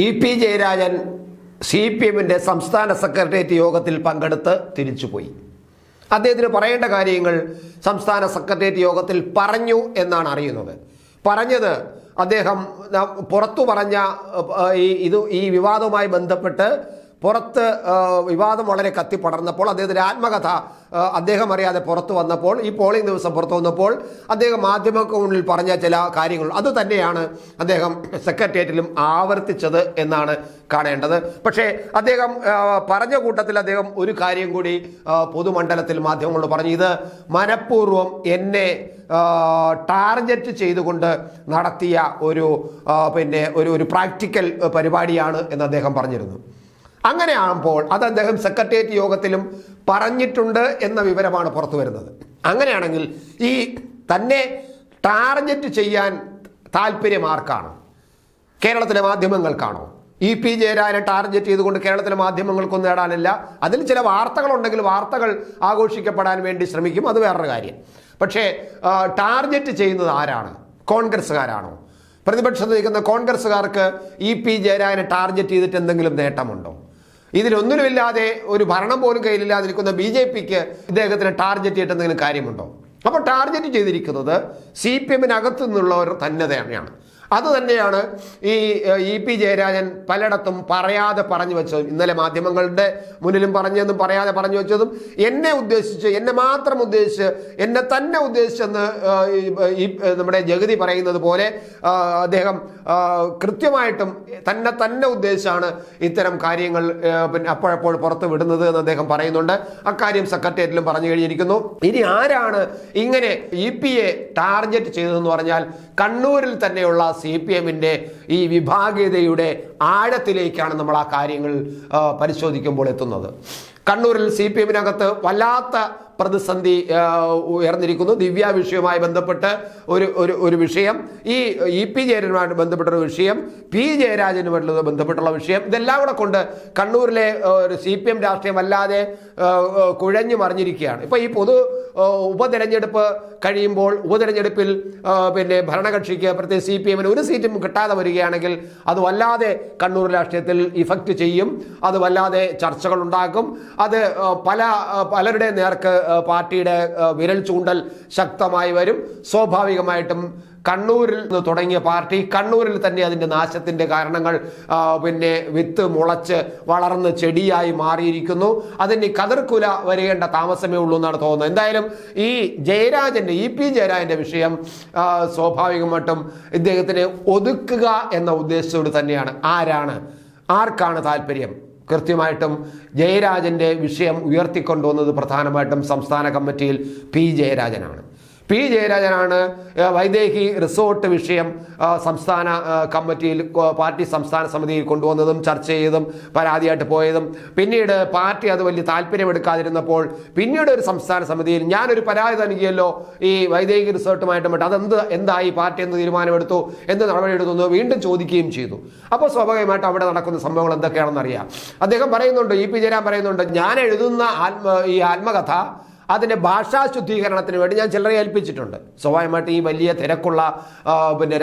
EP. Jayarajan CPM-ന്റെ സംസ്ഥാന secretariat യോഗത്തിൽ പങ്കെടുത്ത് തിരിച്ചുപോയി. അദ്ദേഹത്തിന് പറയേണ്ട കാര്യങ്ങൾ സംസ്ഥാന സെക്രട്ടേറിയറ്റ് യോഗത്തിൽ പറഞ്ഞു എന്നാണ് അറിയുന്നത്. പറഞ്ഞത് അദ്ദേഹം പുറത്തു പറഞ്ഞ ഈ വിവാദവുമായി ബന്ധപ്പെട്ട് പുറത്ത് വിവാദം വളരെ കത്തിപ്പടർന്നപ്പോൾ അദ്ദേഹത്തിൻ്റെ ആത്മകഥ അദ്ദേഹം അറിയാതെ പുറത്തു വന്നപ്പോൾ, ഈ പോളിംഗ് ദിവസം പുറത്തു വന്നപ്പോൾ അദ്ദേഹം മാധ്യമങ്ങൾക്ക് മുന്നിൽ പറഞ്ഞ ചില കാര്യങ്ങൾ അത് തന്നെയാണ് അദ്ദേഹം സെക്രട്ടേറിയറ്റിലും ആവർത്തിച്ചത് എന്നാണ് കാണേണ്ടത്. പക്ഷേ അദ്ദേഹം പറഞ്ഞ കൂട്ടത്തിൽ അദ്ദേഹം ഒരു കാര്യം കൂടി പൊതുമണ്ഡലത്തിൽ മാധ്യമങ്ങളോട് പറഞ്ഞു. ഇത് മനഃപൂർവ്വം എന്നെ ടാർഗറ്റ് ചെയ്തുകൊണ്ട് നടത്തിയ ഒരു പ്രാക്ടിക്കൽ പരിപാടിയാണ് എന്ന് അദ്ദേഹം പറഞ്ഞിരുന്നു. അങ്ങനെയാകുമ്പോൾ അത് അദ്ദേഹം സെക്രട്ടേറിയറ്റ് യോഗത്തിലും പറഞ്ഞിട്ടുണ്ട് എന്ന വിവരമാണ് പുറത്തു വരുന്നത്. അങ്ങനെയാണെങ്കിൽ ഈ തന്നെ ടാർഗറ്റ് ചെയ്യാൻ താല്പര്യം ആർക്കാണ്? കേരളത്തിലെ മാധ്യമങ്ങൾക്കാണോ? ഇ.പി. ജയരാജനെ ടാർഗറ്റ് ചെയ്തുകൊണ്ട് കേരളത്തിലെ മാധ്യമങ്ങൾക്കൊന്നും നേടാനില്ല. അതിൽ ചില വാർത്തകളുണ്ടെങ്കിൽ വാർത്തകൾ ആഘോഷിക്കപ്പെടാൻ വേണ്ടി ശ്രമിക്കും, അത് വേറൊരു കാര്യം. പക്ഷേ ടാർഗറ്റ് ചെയ്യുന്നത് ആരാണ്? കോൺഗ്രസ്സുകാരാണോ? പ്രതിപക്ഷത്ത് നിൽക്കുന്ന കോൺഗ്രസ്സുകാർക്ക് ഇ.പി. ജയരാജനെ ടാർഗറ്റ് ചെയ്തിട്ട് എന്തെങ്കിലും നേട്ടമുണ്ടോ? ഇതിലൊന്നിനുമില്ലാതെ ഒരു ഭരണം പോലും കയ്യിലില്ലാതെ നിൽക്കുന്ന ബി.ജെ.പിക്ക് ഇദ്ദേഹത്തിന് ടാർഗറ്റ് ചെയ്തിട്ട് എന്തെങ്കിലും കാര്യമുണ്ടോ? അപ്പോൾ ടാർഗറ്റ് ചെയ്തിരിക്കുന്നത് CPM-നകത്തു നിന്നുള്ളവർ തന്നെ തന്നെയാണ്. അത് തന്നെയാണ് ഈ ഇ.പി. ജയരാജൻ പലയിടത്തും പറയാതെ പറഞ്ഞു വെച്ചതും, ഇന്നലെ മാധ്യമങ്ങളുടെ മുന്നിലും പറഞ്ഞതും പറയാതെ പറഞ്ഞു വെച്ചതും, എന്നെ മാത്രം ഉദ്ദേശിച്ച്, എന്നെ തന്നെ ഉദ്ദേശിച്ചെന്ന് നമ്മുടെ ജഗതി പറയുന്നത് പോലെ അദ്ദേഹം കൃത്യമായിട്ടും തന്നെ ഉദ്ദേശിച്ചാണ് ഇത്തരം കാര്യങ്ങൾ അപ്പോഴപ്പോൾ പുറത്ത് വിടുന്നത് എന്ന് അദ്ദേഹം പറയുന്നുണ്ട്. അക്കാര്യം സെക്രട്ടേറിയറ്റിലും പറഞ്ഞു കഴിഞ്ഞിരിക്കുന്നു. ഇനി ആരാണ് ഇങ്ങനെ ഇ.പി.യെ ടാർഗറ്റ് ചെയ്തതെന്ന് പറഞ്ഞാൽ കണ്ണൂരിൽ തന്നെയുള്ള CPM-ന്റെ ഈ വിഭാഗീയതയുടെ ആഴത്തിലേക്കാണ് നമ്മൾ ആ കാര്യങ്ങൾ പരിശോധിക്കുമ്പോൾ എത്തുന്നത്. കണ്ണൂരിൽ CPM-നകത്ത് വല്ലാത്ത പ്രതിസന്ധി ഉയർന്നിരിക്കുന്നു. ദിവ്യ വിഷയവുമായി ബന്ധപ്പെട്ട് ഒരു വിഷയം, ഈ ഇ.പി. ജയരാജനുമായിട്ട് ബന്ധപ്പെട്ടൊരു വിഷയം, പി. ജയരാജനുമായിട്ടുള്ള ബന്ധപ്പെട്ടുള്ള വിഷയം, ഇതെല്ലാം കൂടെ കൊണ്ട് കണ്ണൂരിലെ ഒരു CPM രാഷ്ട്രീയം വല്ലാതെ കുഴഞ്ഞു മറിഞ്ഞിരിക്കുകയാണ്. ഇപ്പോൾ ഈ ഉപതെരഞ്ഞെടുപ്പ് കഴിയുമ്പോൾ ഉപതെരഞ്ഞെടുപ്പിൽ ഭരണകക്ഷിക്ക് പ്രത്യേകിച്ച് CPM-ന് ഒരു സീറ്റും കിട്ടാതെ വരികയാണെങ്കിൽ അത് വല്ലാതെ കണ്ണൂർ രാഷ്ട്രീയത്തിൽ ഇഫക്റ്റ് ചെയ്യും. അത് വല്ലാതെ ചർച്ചകൾ ഉണ്ടാക്കും. അത് പലരുടെ നേർക്ക് പാർട്ടിയുടെ വിരൽ ചൂണ്ടൽ ശക്തമായി വരും. സ്വാഭാവികമായിട്ടും കണ്ണൂരിൽ നിന്ന് തുടങ്ങിയ പാർട്ടി കണ്ണൂരിൽ തന്നെ അതിൻ്റെ നാശത്തിൻ്റെ കാരണങ്ങൾ വിത്ത് മുളച്ച് വളർന്ന് ചെടിയായി മാറിയിരിക്കുന്നു. അതിന് കതിർക്കുല വരേണ്ട താമസമേ ഉള്ളൂ എന്നാണ് തോന്നുന്നത്. എന്തായാലും ഈ ഇ.പി. ജയരാജൻ്റെ വിഷയം സ്വാഭാവികമായിട്ടും ഇദ്ദേഹത്തിനെ ഒതുക്കുക എന്ന ഉദ്ദേശത്തോട് തന്നെയാണ്. ആർക്കാണ് താല്പര്യം? കൃത്യമായിട്ടും ജയരാജൻ്റെ വിഷയം ഉയർത്തിക്കൊണ്ടുവന്നത് പ്രധാനമായിട്ടും സംസ്ഥാന കമ്മിറ്റിയിൽ പി. ജയരാജനാണ്. വൈദേഹി റിസോർട്ട് വിഷയം സംസ്ഥാന കമ്മിറ്റിയിൽ പാർട്ടി സംസ്ഥാന സമിതിയിൽ കൊണ്ടുവന്നതും ചർച്ച ചെയ്തതും പരാതിയായിട്ട് പോയതും, പിന്നീട് പാർട്ടി അത് വലിയ താല്പര്യമെടുക്കാതിരുന്നപ്പോൾ പിന്നീട് ഒരു സംസ്ഥാന സമിതിയിൽ ഞാനൊരു പരാതി നൽകിയല്ലോ ഈ വൈദേഹി റിസോർട്ടുമായിട്ട് എന്തായി പാർട്ടി എന്ത് തീരുമാനമെടുത്തു, എന്ത് നടപടിയെടുത്തു വീണ്ടും ചോദിക്കുകയും ചെയ്തു. അപ്പോൾ സ്വാഭാവികമായിട്ട് അവിടെ നടക്കുന്ന സംഭവങ്ങൾ എന്തൊക്കെയാണെന്ന് അറിയാം. അദ്ദേഹം പറയുന്നുണ്ട്, ഇ.പി. ജയരാജൻ പറയുന്നുണ്ട്, ഞാൻ എഴുതുന്ന ഈ ആത്മകഥ അതിൻ്റെ ഭാഷാ ശുദ്ധീകരണത്തിന് വേണ്ടി ഞാൻ ചിലരെ ഏൽപ്പിച്ചിട്ടുണ്ട്. സ്വാഭാവികമായിട്ട് ഈ വലിയ തിരക്കുള്ള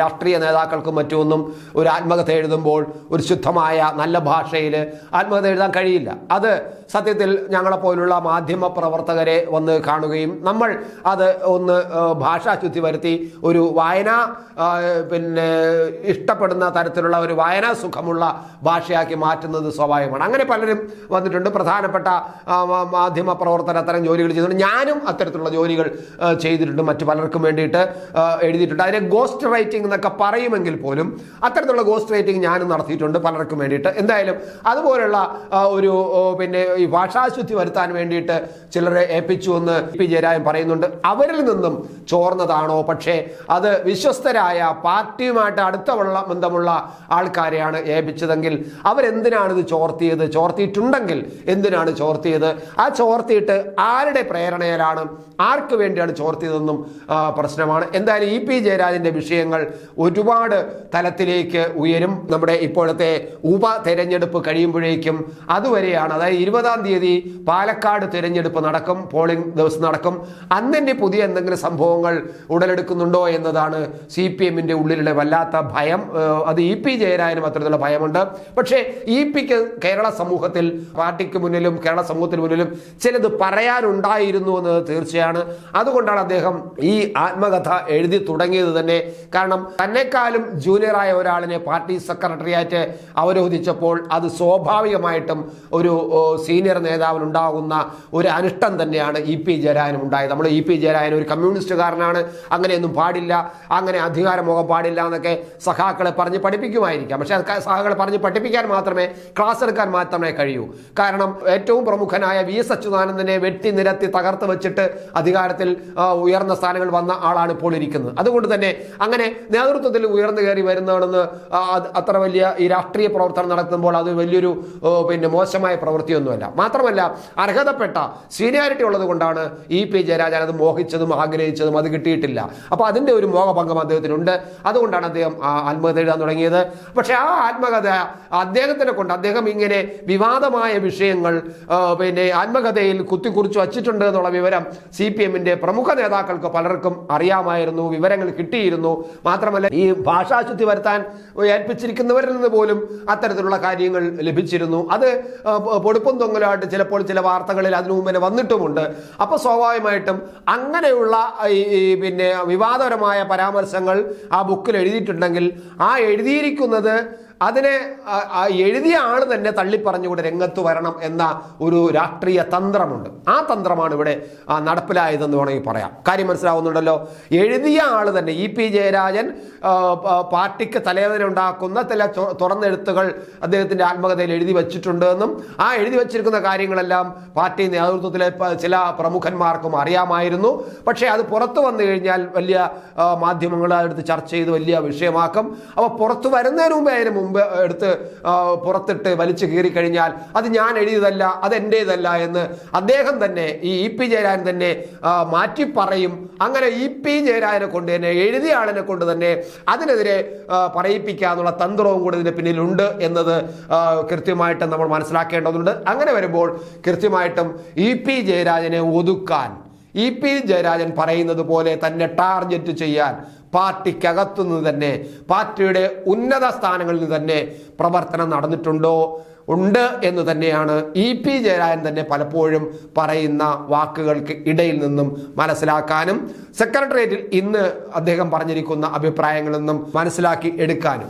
രാഷ്ട്രീയ നേതാക്കൾക്കും മറ്റുമൊന്നും ഒരു ആത്മകഥ എഴുതുമ്പോൾ ഒരു ശുദ്ധമായ നല്ല ഭാഷയിൽ ആത്മകഥ എഴുതാൻ കഴിയില്ല. അത് സത്യത്തിൽ ഞങ്ങളെപ്പോലുള്ള മാധ്യമ പ്രവർത്തകരെ വന്ന് കാണുകയും നമ്മൾ അത് ഒന്ന് ഭാഷാശുദ്ധി വരുത്തി ഒരു വായന ഇഷ്ടപ്പെടുന്ന തരത്തിലുള്ള ഒരു വായനാ സുഖമുള്ള ഭാഷയാക്കി മാറ്റുന്നത് സ്വാഭാവികമാണ്. അങ്ങനെ പലരും വന്നിട്ടുണ്ട്. പ്രധാനപ്പെട്ട മാധ്യമ പ്രവർത്തകർ അത്തരം ജോലികൾ ചെയ്തിട്ടുണ്ട്. ഞാനും അത്തരത്തിലുള്ള ജോലികൾ ചെയ്തിട്ടുണ്ട്. മറ്റു പലർക്കും വേണ്ടിയിട്ട് എഴുതിയിട്ടുണ്ട്. അതിനെ ഗോസ്റ്റ് റൈറ്റിംഗ് എന്നൊക്കെ പറയുമെങ്കിൽ പോലും അത്തരത്തിലുള്ള ഗോസ്റ്റ് റൈറ്റിംഗ് ഞാനും നടത്തിയിട്ടുണ്ട് പലർക്കും വേണ്ടിയിട്ട്. എന്തായാലും അതുപോലുള്ള ഒരു ഈ ഭാഷാശുദ്ധി വരുത്താൻ വേണ്ടിയിട്ട് ചിലരെ ഏൽപ്പിച്ചു എന്ന് ഇ.പി. ജയരാജൻ പറയുന്നുണ്ട്. അവരിൽ നിന്നും ചോർന്നതാണോ? പക്ഷേ അത് വിശ്വസ്തരായ പാർട്ടിയുമായിട്ട് അടുത്ത ബന്ധമുള്ള ആൾക്കാരെയാണ് ഏൽപ്പിച്ചതെങ്കിൽ അവരെന്തിനാണ് ഇത് ചോർത്തിയത്? ചോർത്തിയിട്ടുണ്ടെങ്കിൽ എന്തിനാണ് ചോർത്തിയത്? ആ ചോർത്തിയിട്ട് ആരുടെ പ്രേരണയിലാണ്, ആർക്ക് വേണ്ടിയാണ് ചോർത്തിയതെന്നും പ്രശ്നമാണ്. എന്തായാലും ഇ പി ജയരാജന്റെ വിഷയങ്ങൾ ഒരുപാട് തലത്തിലേക്ക് ഉയരും. നമ്മുടെ ഇപ്പോഴത്തെ ഉപതെരഞ്ഞെടുപ്പ് കഴിയുമ്പോഴേക്കും അതുവരെയാണ്, അതായത് 20-ാം തീയതി പാലക്കാട് തിരഞ്ഞെടുപ്പ് നടക്കും, പോളിംഗ് ദിവസം നടക്കും. അന്നെ പുതിയ എന്തെങ്കിലും സംഭവങ്ങൾ ഉടലെടുക്കുന്നുണ്ടോ എന്നതാണ് CPM-ന്റെ ഉള്ളിലുള്ള വല്ലാത്ത ഭയം. അത് ഇ പി ജയരാജനും അത്തരത്തിലുള്ള ഭയമുണ്ട്. പക്ഷേ ഇ പിക്ക് കേരള സമൂഹത്തിൽ, പാർട്ടിക്ക് മുന്നിലും കേരള സമൂഹത്തിന് മുന്നിലും ചിലത് പറയാനുണ്ടായിരുന്നു എന്നത് തീർച്ചയാണ്. അതുകൊണ്ടാണ് അദ്ദേഹം ഈ ആത്മകഥ എഴുതി തുടങ്ങിയത് തന്നെ. കാരണം തന്നെക്കാളും ജൂനിയറായ ഒരാളിനെ പാർട്ടി സെക്രട്ടറിയായിട്ട് അവരോധിച്ചപ്പോൾ അത് സ്വാഭാവികമായിട്ടും ഒരു സീനിയർ നേതാവിനുണ്ടാകുന്ന ഒരു അനിഷ്ടം തന്നെയാണ് ഇ പി ജയരാജനും ഉണ്ടായത്. നമ്മൾ ഇ പി ജയരാജൻ ഒരു കമ്മ്യൂണിസ്റ്റുകാരനാണ്, അങ്ങനെയൊന്നും പാടില്ല, അങ്ങനെ അധികാരമോഹം പാടില്ല എന്നൊക്കെ സഖാക്കളെ പറഞ്ഞ് പഠിപ്പിക്കുമായിരിക്കാം. പക്ഷേ സഖാക്കളെ പറഞ്ഞ് പഠിപ്പിക്കാൻ മാത്രമേ, ക്ലാസ് എടുക്കാൻ മാത്രമേ കഴിയൂ. കാരണം ഏറ്റവും പ്രമുഖനായ VS അച്യുതാനന്ദനെ വെട്ടി നിരത്തി തകർത്ത് വെച്ചിട്ട് അധികാരത്തിൽ ഉയർന്ന സ്ഥാനങ്ങൾ വന്ന ആളാണ് ഇപ്പോൾ ഇരിക്കുന്നത്. അതുകൊണ്ട് തന്നെ അങ്ങനെ നേതൃത്വത്തിൽ ഉയർന്നു കയറി വരുന്നതാണെന്ന് അത്ര വലിയ ഈ രാഷ്ട്രീയ പ്രവർത്തനം നടത്തുമ്പോൾ അത് വലിയൊരു മോശമായ പ്രവൃത്തിയൊന്നുമല്ല. മാത്രമല്ല അർഹതപ്പെട്ട സീനിയോറിറ്റി ഉള്ളത് കൊണ്ടാണ് ഇ പി ജയരാജൻ അത് മോഹിച്ചതും ആഗ്രഹിച്ചതും അത് കിട്ടിയിട്ടില്ല. അപ്പോൾ അതിൻ്റെ ഒരു മോഹഭംഗം അദ്ദേഹത്തിനുണ്ട്. അതുകൊണ്ടാണ് അദ്ദേഹം ആത്മകഥ എഴുതാൻ തുടങ്ങിയത്. പക്ഷെ ആ ആത്മകഥ അദ്ദേഹത്തിനെ കൊണ്ട്, അദ്ദേഹം ഇങ്ങനെ വിവാദമായ വിഷയങ്ങൾ ആത്മകഥയിൽ കുത്തിക്കുറിച്ച് വച്ചിട്ടുണ്ട് എന്നുള്ള വിവരം CPM-ന്റെ പ്രമുഖ നേതാക്കൾക്ക് പലർക്കും അറിയാമായിരുന്നു, വിവരങ്ങൾ കിട്ടിയിരുന്നു. മാത്രമല്ല ഈ ഭാഷാശുദ്ധി വരുത്താൻ ഏൽപ്പിച്ചിരിക്കുന്നവരിൽ നിന്ന് പോലും അത്തരത്തിലുള്ള കാര്യങ്ങൾ ലഭിച്ചിരുന്നു. അത് പൊടുപ്പും തൊങ്ങലായിട്ട് ചിലപ്പോൾ ചില വാർത്തകളിൽ അതിനു മുമ്പേ വന്നിട്ടുമുണ്ട്. അപ്പോൾ സ്വാഭാവികമായിട്ടും അങ്ങനെയുള്ള വിവാദപരമായ പരാമർശങ്ങൾ ആ ബുക്കിൽ എഴുതിയിട്ടുണ്ടെങ്കിൽ ആ എഴുതിയിരിക്കുന്നത് അതിനെ എഴുതിയ ആൾ തന്നെ തള്ളിപ്പറഞ്ഞുകൊണ്ട് രംഗത്ത് വരണം എന്ന ഒരു രാഷ്ട്രീയ തന്ത്രമുണ്ട്. ആ തന്ത്രമാണ് ഇവിടെ നടപ്പിലായതെന്ന് വേണമെങ്കിൽ പറയാം. കാര്യം മനസ്സിലാവുന്നുണ്ടല്ലോ. എഴുതിയ ആൾ തന്നെ, ഇ പി ജയരാജൻ പാർട്ടിക്ക് തലവേദന ഉണ്ടാക്കുന്ന ചില തുറന്നെഴുത്തുകൾ അദ്ദേഹത്തിൻ്റെ ആത്മകഥയിൽ എഴുതി വച്ചിട്ടുണ്ട് എന്നും ആ എഴുതി വച്ചിരിക്കുന്ന കാര്യങ്ങളെല്ലാം പാർട്ടി നേതൃത്വത്തിലെ ചില പ്രമുഖന്മാർക്കും അറിയാമായിരുന്നു. പക്ഷേ അത് പുറത്തു വന്നു കഴിഞ്ഞാൽ വലിയ മാധ്യമങ്ങൾ അതെടുത്ത് ചർച്ച ചെയ്ത് വലിയ വിഷയമാക്കും. അപ്പോൾ പുറത്തു വരുന്നതിന് മുമ്പ് അതിന് എടുത്ത് പുറത്തിട്ട് വലിച്ചു കീറിക്കഴിഞ്ഞാൽ അത് ഞാൻ എഴുതിയതല്ല, അത് എൻ്റേതല്ല എന്ന് അദ്ദേഹം തന്നെ, ഈ ഇ പി ജയരാജൻ തന്നെ മാറ്റി പറയും. അങ്ങനെ ഇ പി ജയരാജനെ കൊണ്ട് തന്നെ, എഴുതിയ ആളിനെ കൊണ്ട് തന്നെ അതിനെതിരെ പറയിപ്പിക്കാനുള്ള തന്ത്രവും കൂടി ഇതിന് പിന്നിലുണ്ട് എന്നത് കൃത്യമായിട്ട് നമ്മൾ മനസ്സിലാക്കേണ്ടതുണ്ട്. അങ്ങനെ വരുമ്പോൾ കൃത്യമായിട്ടും ഇ പി ജയരാജനെ ഒതുക്കാൻ, ഇ പി ജയരാജൻ പറയുന്നത് പോലെ തന്നെ ടാർഗറ്റ് ചെയ്യാൻ പാർട്ടിക്കകത്തുനിന്ന് തന്നെ, പാർട്ടിയുടെ ഉന്നത സ്ഥാനങ്ങളിൽ നിന്ന് തന്നെ പ്രവർത്തനം നടന്നിട്ടുണ്ടോ? ഉണ്ട് എന്ന് തന്നെയാണ് ഇ പി ജയരാജൻ തന്നെ പലപ്പോഴും പറയുന്ന വാക്കുകൾക്ക് ഇടയിൽ നിന്നും മനസ്സിലാക്കാനും സെക്രട്ടേറിയറ്റിൽ ഇന്ന് അദ്ദേഹം പറഞ്ഞിരിക്കുന്ന അഭിപ്രായങ്ങളിൽ നിന്നും മനസ്സിലാക്കി എടുക്കാനും